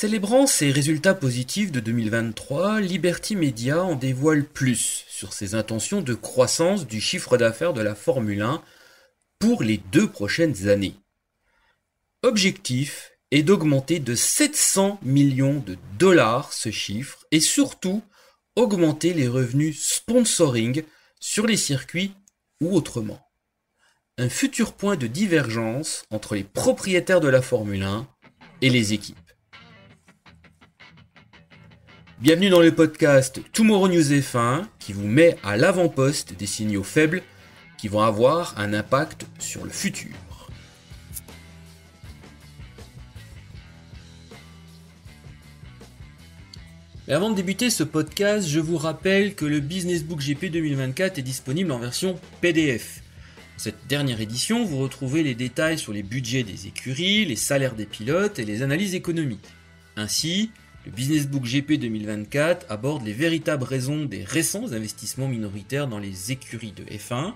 Célébrant ses résultats positifs de 2023, Liberty Media en dévoile plus sur ses intentions de croissance du chiffre d'affaires de la Formule 1 pour les 2 prochaines années. Objectif est d'augmenter de 700 millions de dollars ce chiffre et surtout augmenter les revenus sponsoring sur les circuits ou autrement. Un futur point de divergence entre les propriétaires de la Formule 1 et les équipes. Bienvenue dans le podcast Tomorrow News F1 qui vous met à l'avant-poste des signaux faibles qui vont avoir un impact sur le futur. Et avant de débuter ce podcast, je vous rappelle que le Business Book GP 2024 est disponible en version PDF. Dans cette dernière édition, vous retrouvez les détails sur les budgets des écuries, les salaires des pilotes et les analyses économiques. Ainsi, le Business Book GP 2024 aborde les véritables raisons des récents investissements minoritaires dans les écuries de F1.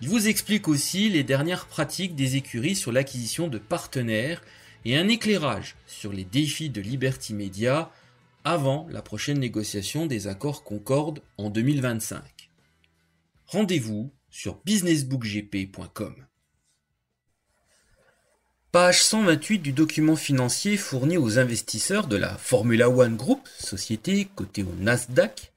Il vous explique aussi les dernières pratiques des écuries sur l'acquisition de partenaires et un éclairage sur les défis de Liberty Media avant la prochaine négociation des accords Concorde en 2025. Rendez-vous sur businessbookgp.com. Page 128 du document financier fourni aux investisseurs de la Formula One Group, société cotée au Nasdaq.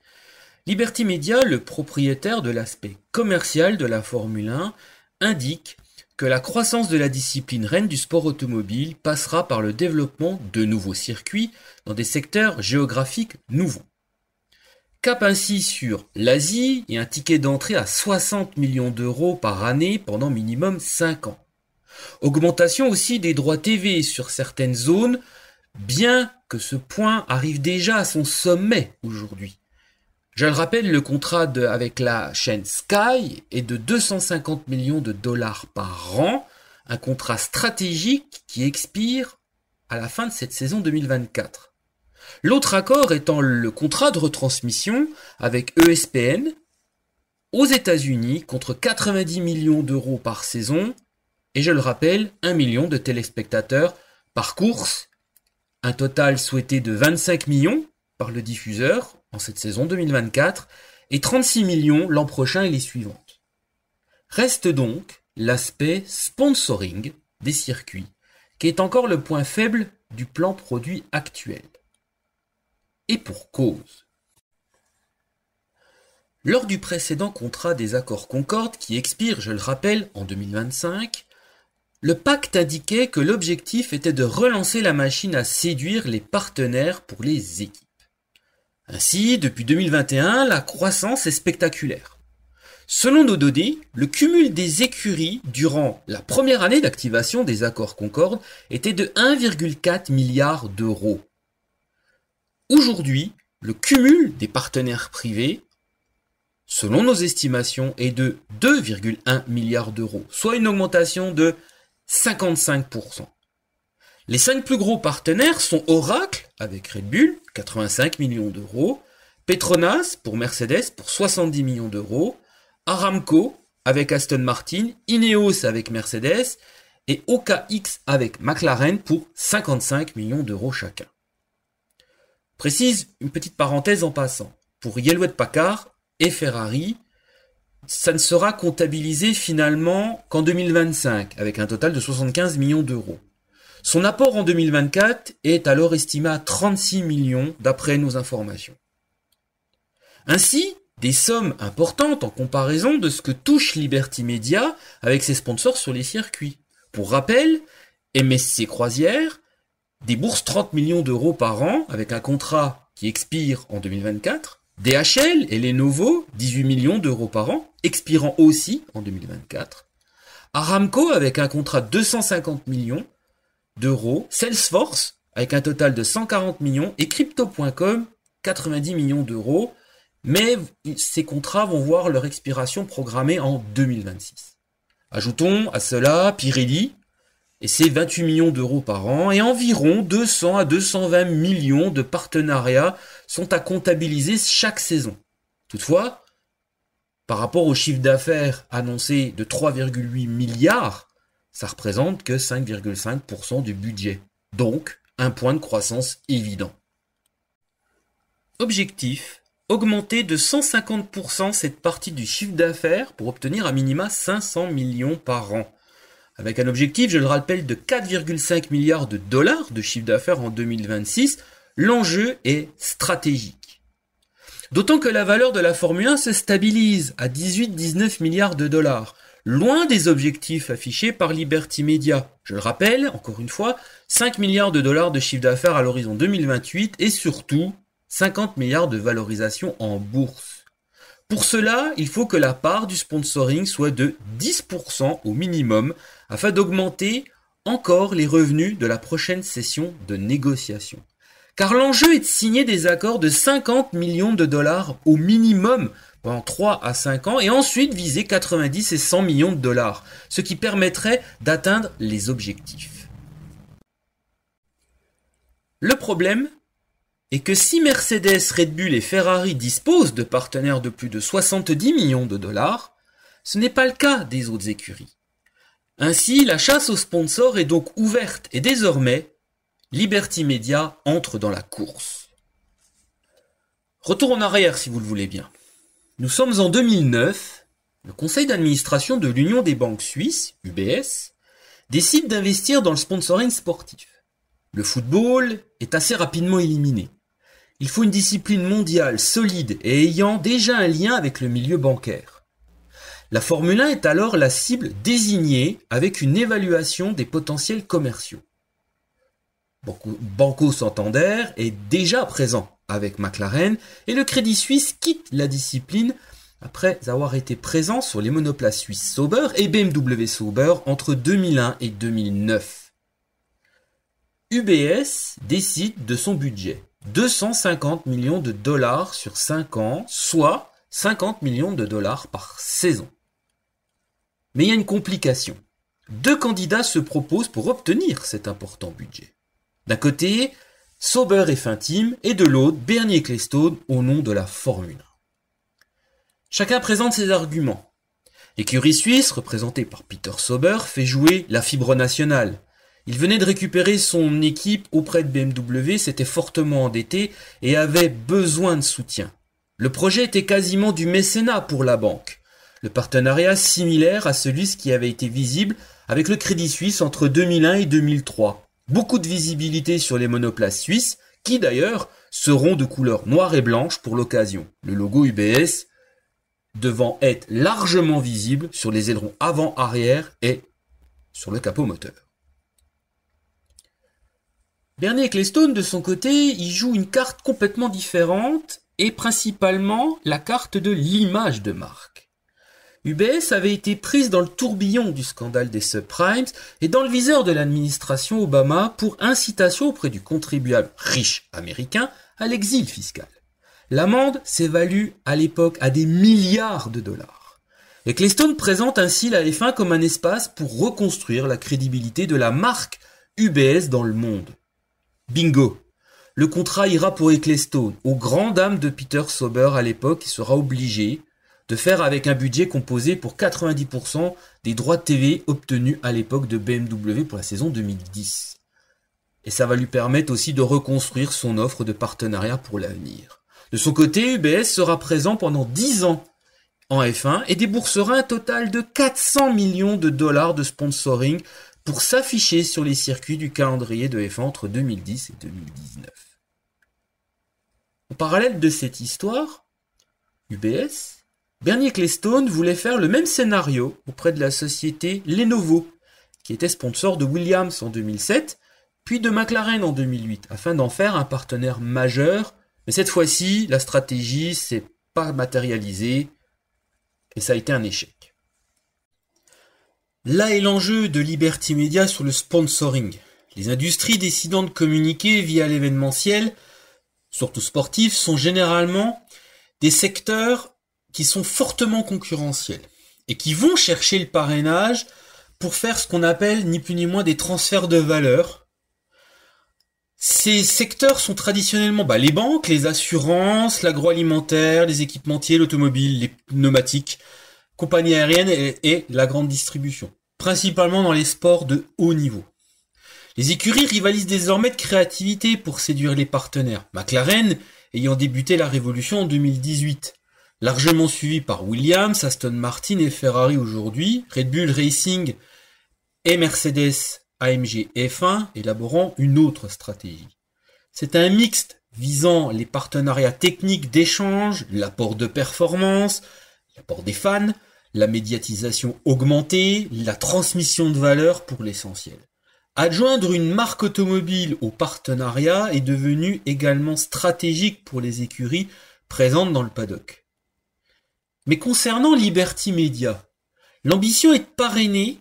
Liberty Media, le propriétaire de l'aspect commercial de la Formule 1, indique que la croissance de la discipline reine du sport automobile passera par le développement de nouveaux circuits dans des secteurs géographiques nouveaux. Cap ainsi sur l'Asie et un ticket d'entrée à 60 millions d'euros par année pendant minimum 5 ans. Augmentation aussi des droits TV sur certaines zones, bien que ce point arrive déjà à son sommet aujourd'hui. Je le rappelle, le contrat avec la chaîne Sky est de 250 millions de dollars par an, un contrat stratégique qui expire à la fin de cette saison 2024. L'autre accord étant le contrat de retransmission avec ESPN aux États-Unis contre 90 millions d'euros par saison et je le rappelle, 1 million de téléspectateurs par course, un total souhaité de 25 millions par le diffuseur en cette saison 2024 et 36 millions l'an prochain et les suivantes. Reste donc l'aspect sponsoring des circuits, qui est encore le point faible du plan produit actuel. Et pour cause. Lors du précédent contrat des accords Concorde qui expire, je le rappelle, en 2025, le pacte indiquait que l'objectif était de relancer la machine à séduire les partenaires pour les équipes. Ainsi, depuis 2021, la croissance est spectaculaire. Selon nos données, le cumul des écuries durant la première année d'activation des accords Concorde était de 1,4 milliard d'euros. Aujourd'hui, le cumul des partenaires privés, selon nos estimations, est de 2,1 milliards d'euros, soit une augmentation de 55%. Les 5 plus gros partenaires sont Oracle avec Red Bull, 85 millions d'euros, Petronas pour Mercedes pour 70 millions d'euros, Aramco avec Aston Martin, Ineos avec Mercedes et OKX avec McLaren pour 55 millions d'euros chacun. Précise une petite parenthèse en passant. Pour Hewlett-Packard et Ferrari, ça ne sera comptabilisé finalement qu'en 2025 avec un total de 75 millions d'euros. Son apport en 2024 est alors estimé à 36 millions d'après nos informations. Ainsi, des sommes importantes en comparaison de ce que touche Liberty Media avec ses sponsors sur les circuits. Pour rappel, MSC Croisière débourse 30 millions d'euros par an avec un contrat qui expire en 2024. DHL et Lenovo, 18 millions d'euros par an, expirant aussi en 2024. Aramco avec un contrat de 250 millions d'euros, Salesforce avec un total de 140 millions et Crypto.com 90 millions d'euros, mais ces contrats vont voir leur expiration programmée en 2026. Ajoutons à cela Pirelli et ses 28 millions d'euros par an et environ 200 à 220 millions de partenariats sont à comptabiliser chaque saison. Toutefois, par rapport au chiffre d'affaires annoncé de 3,8 milliards, ça représente que 5,5% du budget. Donc, un point de croissance évident. Objectif, augmenter de 150% cette partie du chiffre d'affaires pour obtenir à minima 500 millions par an. Avec un objectif, je le rappelle, de 4,5 milliards de dollars de chiffre d'affaires en 2026, l'enjeu est stratégique. D'autant que la valeur de la Formule 1 se stabilise à 18-19 milliards de dollars, loin des objectifs affichés par Liberty Media. Je le rappelle, encore une fois, 5 milliards de dollars de chiffre d'affaires à l'horizon 2028 et surtout 50 milliards de valorisation en bourse. Pour cela, il faut que la part du sponsoring soit de 10% au minimum afin d'augmenter encore les revenus de la prochaine session de négociation. Car l'enjeu est de signer des accords de 50 millions de dollars au minimum pendant 3 à 5 ans et ensuite viser 90 et 100 millions de dollars, ce qui permettrait d'atteindre les objectifs. Le problème est que si Mercedes, Red Bull et Ferrari disposent de partenaires de plus de 70 millions de dollars, ce n'est pas le cas des autres écuries. Ainsi, la chasse aux sponsors est donc ouverte et désormais, Liberty Media entre dans la course. Retour en arrière si vous le voulez bien. Nous sommes en 2009, le conseil d'administration de l'Union des banques suisses, UBS, décide d'investir dans le sponsoring sportif. Le football est assez rapidement éliminé. Il faut une discipline mondiale, solide et ayant déjà un lien avec le milieu bancaire. La Formule 1 est alors la cible désignée avec une évaluation des potentiels commerciaux. Banco Santander est déjà présent avec McLaren et le Crédit Suisse quitte la discipline après avoir été présent sur les monoplaces suisses Sauber et BMW Sauber entre 2001 et 2009. UBS décide de son budget, 250 millions de dollars sur 5 ans, soit 50 millions de dollars par saison. Mais il y a une complication. 2 candidats se proposent pour obtenir cet important budget. D'un côté, Sauber et Finteam, et de l'autre, Bernie Ecclestone au nom de la Formule 1. Chacun présente ses arguments. L'écurie suisse, représentée par Peter Sauber, fait jouer la fibre nationale. Il venait de récupérer son équipe auprès de BMW, s'était fortement endetté et avait besoin de soutien. Le projet était quasiment du mécénat pour la banque. Le partenariat similaire à celui qui avait été visible avec le Crédit Suisse entre 2001 et 2003. Beaucoup de visibilité sur les monoplaces suisses, qui d'ailleurs seront de couleur noire et blanche pour l'occasion. Le logo UBS devant être largement visible sur les ailerons avant-arrière et sur le capot moteur. Bernie Ecclestone, de son côté, il joue une carte complètement différente et principalement la carte de l'image de marque. UBS avait été prise dans le tourbillon du scandale des subprimes et dans le viseur de l'administration Obama pour incitation auprès du contribuable riche américain à l'exil fiscal. L'amende s'évalue à l'époque à des milliards de dollars. Ecclestone présente ainsi la F1 comme un espace pour reconstruire la crédibilité de la marque UBS dans le monde. Bingo! Le contrat ira pour Ecclestone, aux grandes dames de Peter Sauber à l'époque, qui sera obligé de faire avec un budget composé pour 90% des droits de TV obtenus à l'époque de BMW pour la saison 2010. Et ça va lui permettre aussi de reconstruire son offre de partenariat pour l'avenir. De son côté, UBS sera présent pendant 10 ans en F1 et déboursera un total de 400 millions de dollars de sponsoring pour s'afficher sur les circuits du calendrier de F1 entre 2010 et 2019. En parallèle de cette histoire, UBS, Bernie Ecclestone voulait faire le même scénario auprès de la société Lenovo, qui était sponsor de Williams en 2007, puis de McLaren en 2008, afin d'en faire un partenaire majeur. Mais cette fois-ci, la stratégie s'est pas matérialisée et ça a été un échec. Là est l'enjeu de Liberty Media sur le sponsoring. Les industries décidant de communiquer via l'événementiel, surtout sportif, sont généralement des secteurs qui sont fortement concurrentiels et qui vont chercher le parrainage pour faire ce qu'on appelle ni plus ni moins des transferts de valeur. Ces secteurs sont traditionnellement les banques, les assurances, l'agroalimentaire, les équipementiers, l'automobile, les pneumatiques, compagnies aériennes et la grande distribution, principalement dans les sports de haut niveau. Les écuries rivalisent désormais de créativité pour séduire les partenaires. McLaren ayant débuté la révolution en 2018. Largement suivi par Williams, Aston Martin et Ferrari aujourd'hui, Red Bull Racing et Mercedes AMG F1 élaborant une autre stratégie. C'est un mixte visant les partenariats techniques d'échange, l'apport de performance, l'apport des fans, la médiatisation augmentée, la transmission de valeur pour l'essentiel. Adjoindre une marque automobile au partenariat est devenu également stratégique pour les écuries présentes dans le paddock. Mais concernant Liberty Media, l'ambition est de parrainer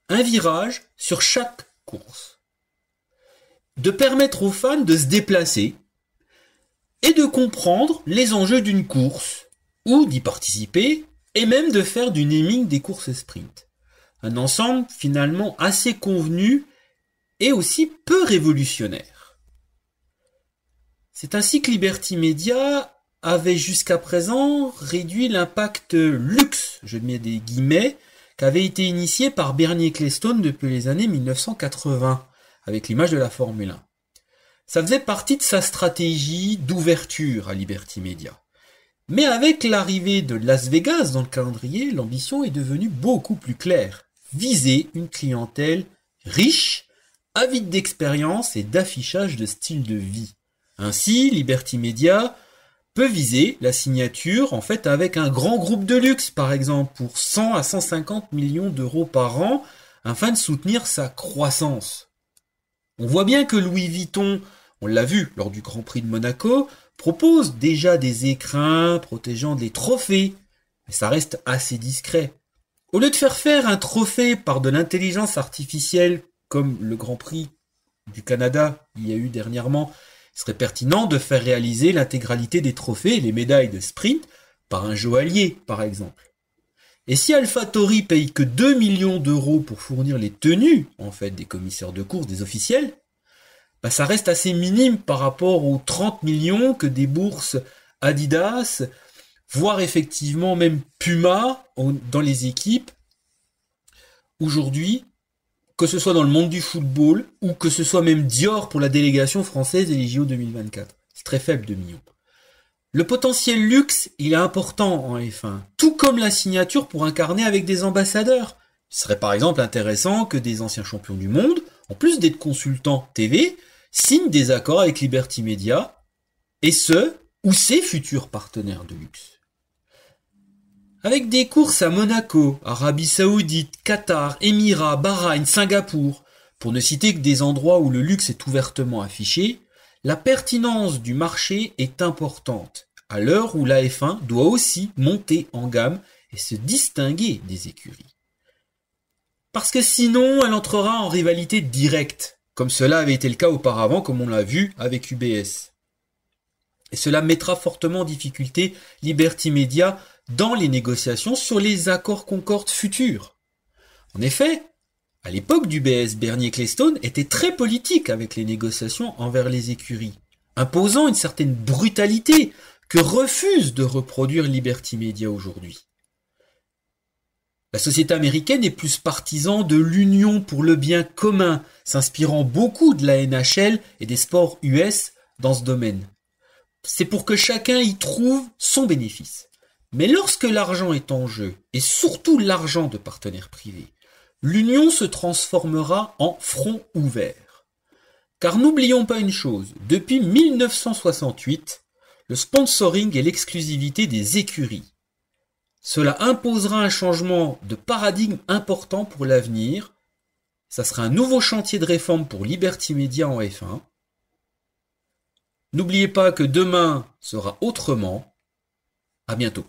un virage sur chaque course, de permettre aux fans de se déplacer et de comprendre les enjeux d'une course ou d'y participer et même de faire du naming des courses sprint. Un ensemble finalement assez convenu et aussi peu révolutionnaire. C'est ainsi que Liberty Media avait jusqu'à présent réduit l'impact luxe, je mets des guillemets, qu'avait été initié par Bernie Ecclestone depuis les années 1980, avec l'image de la Formule 1. Ça faisait partie de sa stratégie d'ouverture à Liberty Media. Mais avec l'arrivée de Las Vegas dans le calendrier, l'ambition est devenue beaucoup plus claire. Viser une clientèle riche, avide d'expérience et d'affichage de style de vie. Ainsi, Liberty Media peut viser la signature en fait avec un grand groupe de luxe, par exemple, pour 100 à 150 millions d'euros par an, afin de soutenir sa croissance. On voit bien que Louis Vuitton, on l'a vu lors du Grand Prix de Monaco, propose déjà des écrins protégeant des trophées, mais ça reste assez discret. Au lieu de faire un trophée par de l'intelligence artificielle, comme le Grand Prix du Canada il y a eu dernièrement, il serait pertinent de faire réaliser l'intégralité des trophées et les médailles de sprint par un joaillier, par exemple. Et si AlphaTauri paye que 2 millions d'euros pour fournir les tenues, en fait, des commissaires de course, des officiels, ça reste assez minime par rapport aux 30 millions que débourse Adidas, voire effectivement même Puma dans les équipes aujourd'hui, que ce soit dans le monde du football ou que ce soit même Dior pour la délégation française et les JO 2024. C'est très faible, 2 millions. Le potentiel luxe, il est important en F1, tout comme la signature pour incarner avec des ambassadeurs. Il serait par exemple intéressant que des anciens champions du monde, en plus d'être consultants TV, signent des accords avec Liberty Media, et ce, ou ses futurs partenaires de luxe. Avec des courses à Monaco, Arabie Saoudite, Qatar, Émirats, Bahreïn, Singapour, pour ne citer que des endroits où le luxe est ouvertement affiché, la pertinence du marché est importante, à l'heure où la F1 doit aussi monter en gamme et se distinguer des écuries. Parce que sinon, elle entrera en rivalité directe, comme cela avait été le cas auparavant, comme on l'a vu avec UBS. Et cela mettra fortement en difficulté Liberty Media dans les négociations sur les accords Concorde futurs. En effet, à l'époque d'UBS, Bernie Ecclestone était très politique avec les négociations envers les écuries, imposant une certaine brutalité que refuse de reproduire Liberty Media aujourd'hui. La société américaine est plus partisan de l'union pour le bien commun, s'inspirant beaucoup de la NHL et des sports US dans ce domaine. C'est pour que chacun y trouve son bénéfice. Mais lorsque l'argent est en jeu, et surtout l'argent de partenaires privés, l'union se transformera en front ouvert. Car n'oublions pas une chose, depuis 1968, le sponsoring est l'exclusivité des écuries. Cela imposera un changement de paradigme important pour l'avenir. Ça sera un nouveau chantier de réforme pour Liberty Media en F1. N'oubliez pas que demain sera autrement. À bientôt.